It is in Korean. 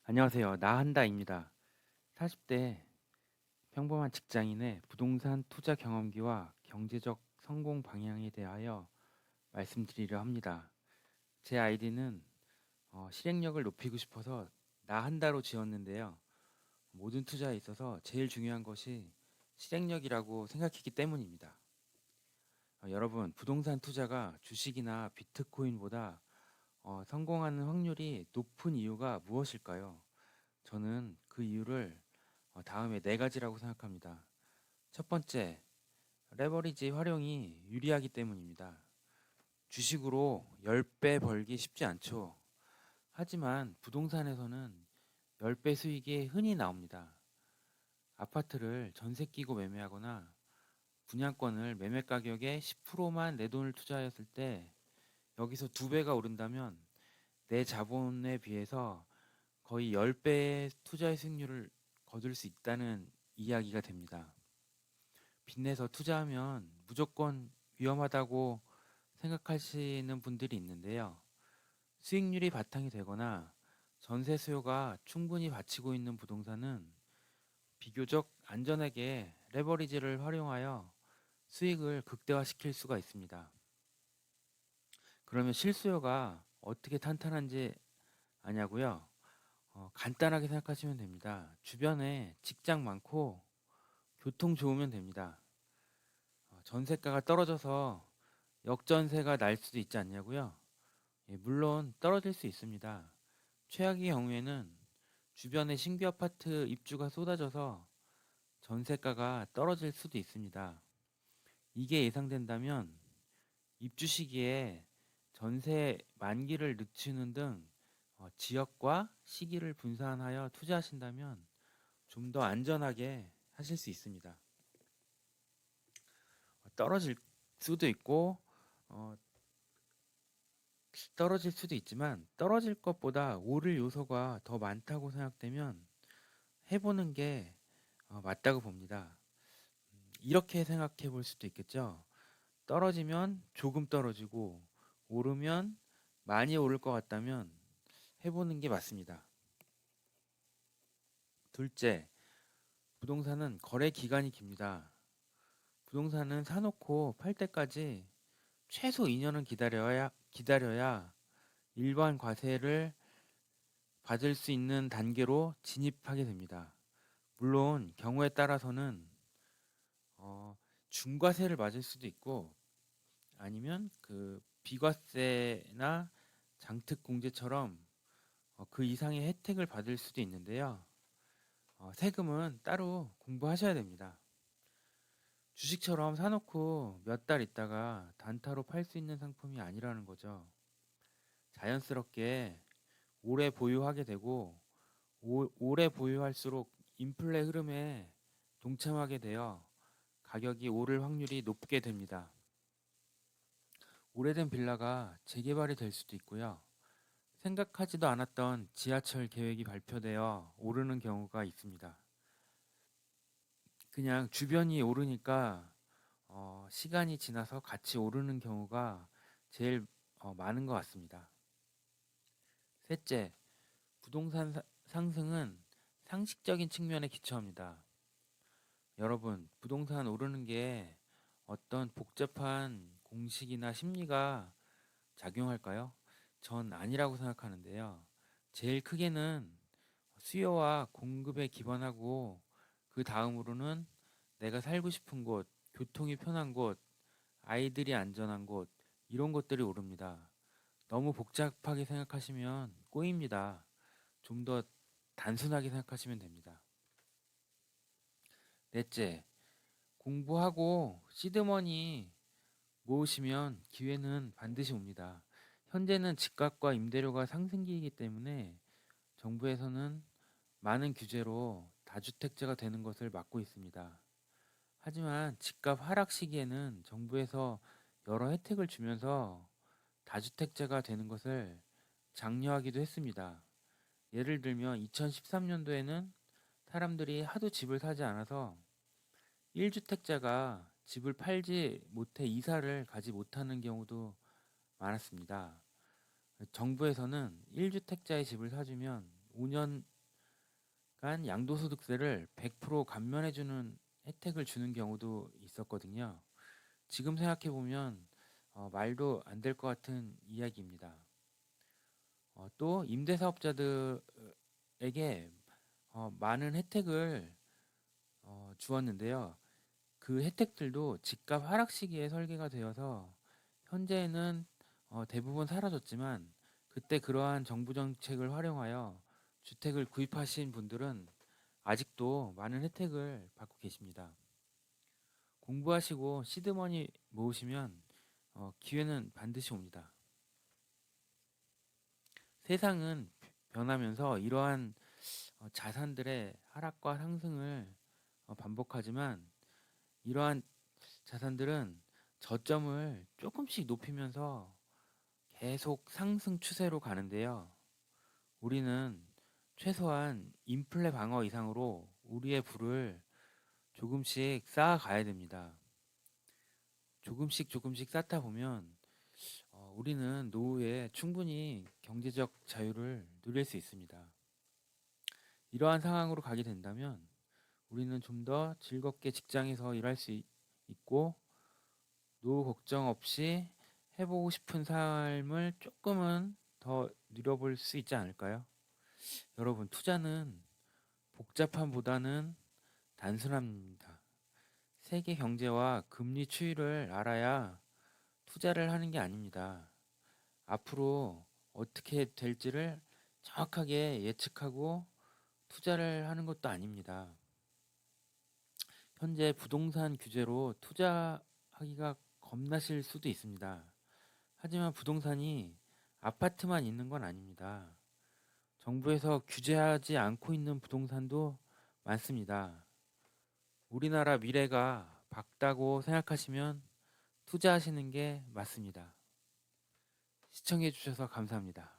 안녕하세요. 나한다입니다. 40대 평범한 직장인의 부동산 투자 경험기와 경제적 성공 방향에 대하여 말씀드리려 합니다. 제 아이디는 실행력을 높이고 싶어서 나한다로 지었는데요. 모든 투자에 있어서 제일 중요한 것이 실행력이라고 생각했기 때문입니다. 여러분, 부동산 투자가 주식이나 비트코인보다 성공하는 확률이 높은 이유가 무엇일까요? 저는 그 이유를 다음에 네 가지라고 생각합니다. 첫 번째, 레버리지 활용이 유리하기 때문입니다. 주식으로 10배 벌기 쉽지 않죠. 하지만 부동산에서는 10배 수익이 흔히 나옵니다. 아파트를 전세 끼고 매매하거나 분양권을 매매 가격의 10%만 내 돈을 투자했을 때 여기서 2배가 오른다면 내 자본에 비해서 거의 10배의 투자의 수익률을 거둘 수 있다는 이야기가 됩니다. 빚내서 투자하면 무조건 위험하다고 생각하시는 분들이 있는데요. 수익률이 바탕이 되거나 전세 수요가 충분히 받치고 있는 부동산은 비교적 안전하게 레버리지를 활용하여 수익을 극대화시킬 수가 있습니다. 그러면 실수요가 어떻게 탄탄한지 아냐고요? 간단하게 생각하시면 됩니다. 주변에 직장 많고 교통 좋으면 됩니다. 전세가가 떨어져서 역전세가 날 수도 있지 않냐고요? 예, 물론 떨어질 수 있습니다. 최악의 경우에는 주변에 신규 아파트 입주가 쏟아져서 전세가가 떨어질 수도 있습니다. 이게 예상된다면 입주 시기에 전세 만기를 늦추는 등 지역과 시기를 분산하여 투자하신다면 좀 더 안전하게 하실 수 있습니다. 떨어질 수도 있고 어, 떨어질 수도 있지만 떨어질 것보다 오를 요소가 더 많다고 생각되면 해보는 게 맞다고 봅니다. 이렇게 생각해 볼 수도 있겠죠. 떨어지면 조금 떨어지고 오르면 많이 오를 것 같다면 해보는 게 맞습니다. 둘째, 부동산은 거래 기간이 깁니다. 부동산은 사놓고 팔 때까지 최소 2년은 기다려야 일반 과세를 받을 수 있는 단계로 진입하게 됩니다. 물론 경우에 따라서는 중과세를 맞을 수도 있고 아니면 그 비과세나 장특공제처럼 그 이상의 혜택을 받을 수도 있는데요. 세금은 따로 공부하셔야 됩니다. 주식처럼 사놓고 몇 달 있다가 단타로 팔 수 있는 상품이 아니라는 거죠. 자연스럽게 오래 보유하게 되고 오래 보유할수록 인플레 흐름에 동참하게 되어 가격이 오를 확률이 높게 됩니다. 오래된 빌라가 재개발이 될 수도 있고요. 생각하지도 않았던 지하철 계획이 발표되어 오르는 경우가 있습니다. 그냥 주변이 오르니까 시간이 지나서 같이 오르는 경우가 제일 많은 것 같습니다. 셋째, 부동산 상승은 상식적인 측면에 기초합니다. 여러분, 부동산 오르는 게 어떤 복잡한 공식이나 심리가 작용할까요? 전 아니라고 생각하는데요. 제일 크게는 수요와 공급에 기반하고 그 다음으로는 내가 살고 싶은 곳, 교통이 편한 곳, 아이들이 안전한 곳, 이런 것들이 오릅니다. 너무 복잡하게 생각하시면 꼬입니다. 좀 더 단순하게 생각하시면 됩니다. 넷째, 공부하고 시드머니 모으시면 기회는 반드시 옵니다. 현재는 집값과 임대료가 상승기이기 때문에 정부에서는 많은 규제로 다주택자가 되는 것을 막고 있습니다. 하지만 집값 하락 시기에는 정부에서 여러 혜택을 주면서 다주택자가 되는 것을 장려하기도 했습니다. 예를 들면 2013년도에는 사람들이 하도 집을 사지 않아서 1주택자가 집을 팔지 못해 이사를 가지 못하는 경우도 많았습니다. 정부에서는 1주택자의 집을 사주면 5년간 양도소득세를 100% 감면해주는 혜택을 주는 경우도 있었거든요. 지금 생각해보면 말도 안 될 것 같은 이야기입니다. 또 임대사업자들에게 많은 혜택을 주었는데요. 그 혜택들도 집값 하락 시기에 설계가 되어서 현재는 대부분 사라졌지만 그때 그러한 정부 정책을 활용하여 주택을 구입하신 분들은 아직도 많은 혜택을 받고 계십니다. 공부하시고 시드머니 모으시면 기회는 반드시 옵니다. 세상은 변하면서 이러한 자산들의 하락과 상승을 반복하지만 이러한 자산들은 저점을 조금씩 높이면서 계속 상승 추세로 가는데요. 우리는 최소한 인플레 방어 이상으로 우리의 부를 조금씩 쌓아가야 됩니다. 조금씩 쌓다 보면 우리는 노후에 충분히 경제적 자유를 누릴 수 있습니다. 이러한 상황으로 가게 된다면 우리는 좀 더 즐겁게 직장에서 일할 수 있고 노후 걱정 없이 해보고 싶은 삶을 조금은 더 누려볼 수 있지 않을까요? 여러분, 투자는 복잡함보다는 단순합니다. 세계 경제와 금리 추이를 알아야 투자를 하는 게 아닙니다. 앞으로 어떻게 될지를 정확하게 예측하고 투자를 하는 것도 아닙니다. 현재 부동산 규제로 투자하기가 겁나실 수도 있습니다. 하지만 부동산이 아파트만 있는 건 아닙니다. 정부에서 규제하지 않고 있는 부동산도 많습니다. 우리나라 미래가 밝다고 생각하시면 투자하시는 게 맞습니다. 시청해 주셔서 감사합니다.